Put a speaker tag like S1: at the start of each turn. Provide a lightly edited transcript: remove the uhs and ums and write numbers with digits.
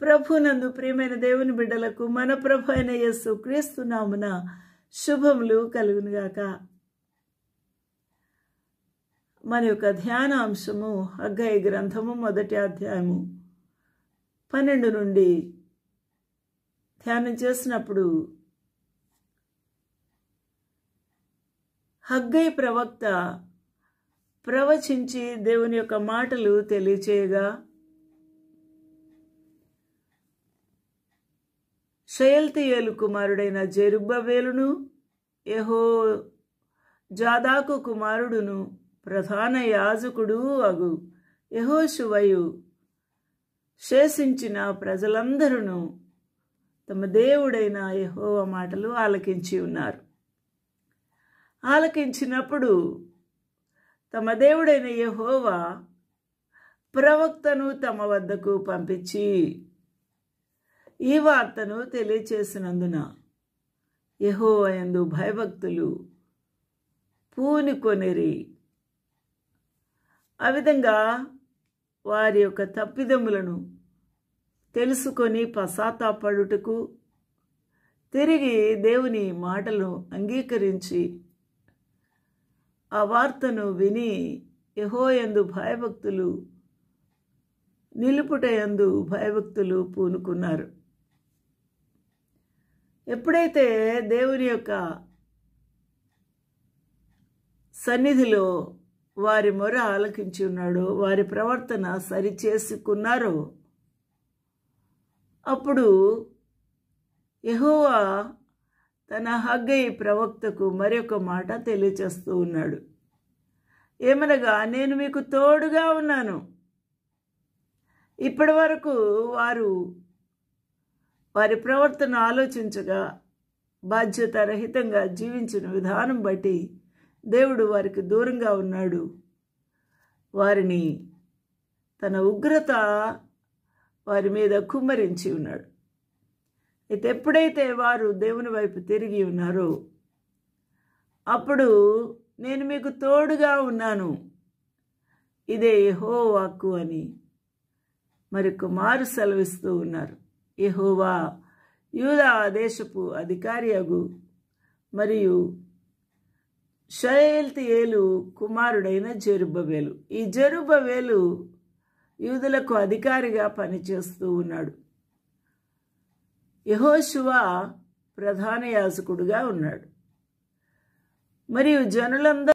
S1: ప్రభునందు ప్రియమైన దేవుని బిడ్డలకు మన ప్రభు అయిన యేసు క్రీస్తు నామమున శుభములు కలుగునుగాక. మన యొక్క ధ్యానాంశము హగ్గై గ్రంథము 1వ అధ్యాయము 12 నుండి ధ్యానం చేసినప్పుడు హగ్గై ప్రవక్త ప్రవచించి దేవుని యొక్క మాటలు తెలియచేయగా షయల్తీయేలు కుమారుడైన జెరుబ్బవేలును యెహోజాదాకు కుమారుడును ప్రధాన యాజకుడు అగు యెహోషువయు శేషించిన ప్రజలందరూ తమ దేవుడైన యెహోవా మాటలు ఆలకించి ఉన్నారు. ఆలకించినప్పుడు తమ దేవుడైన యెహోవా ప్రవక్తను తమ వద్దకు పంపించి ఈ వార్తను తెలియచేసినందున యెహోవా యందు భయభక్తులు పూనుకొనిరి. ఆ విధంగా వారి యొక్క తప్పిదములను తెలుసుకొని పశ్చాత్తాపడుటకు తిరిగి దేవుని మాటలను అంగీకరించి ఆ వార్తను విని యెహోవా యందు భయభక్తులు నిలుపుట యందు భయభక్తులు పూనుకున్నారు. ఎప్పుడైతే దేవుని యొక్క సన్నిధిలో వారి మొర ఆలకించి ఉన్నాడో, వారి ప్రవర్తన సరిచేసుకున్నారో, అప్పుడు యెహోవా తన హగ్గై ప్రవక్తకు మరొక మాట తెలియచేస్తూ ఉన్నాడు. ఏమనగా, నేను మీకు తోడుగా ఉన్నాను. ఇప్పటి వరకు వారి ప్రవర్తన ఆలోచించగా బాధ్యతారహితంగా జీవించిన విధానం బట్టి దేవుడు వారికి దూరంగా ఉన్నాడు. వారిని తన ఉగ్రత వారి మీద కుమ్మరించి ఉన్నాడు. అయితే ఎప్పుడైతే వారు దేవుని వైపు తిరిగి ఉన్నారో అప్పుడు నేను మీకు తోడుగా ఉన్నాను, ఇదే యెహోవా వాక్కు అని మరొక మారు సెలవిస్తూ ఉన్నారు. యెహోవా యూదా దేశపు అధికారి అగు మరియు షయల్తీయేలు కుమారుడైన జెరుబ్బవేలు. ఈ జెరుబ్బవేలు యూదులకు అధికారిగా పనిచేస్తూ ఉన్నాడు. యెహోషువ ప్రధాన యాజకుడుగా ఉన్నాడు. మరియు జనులందరూ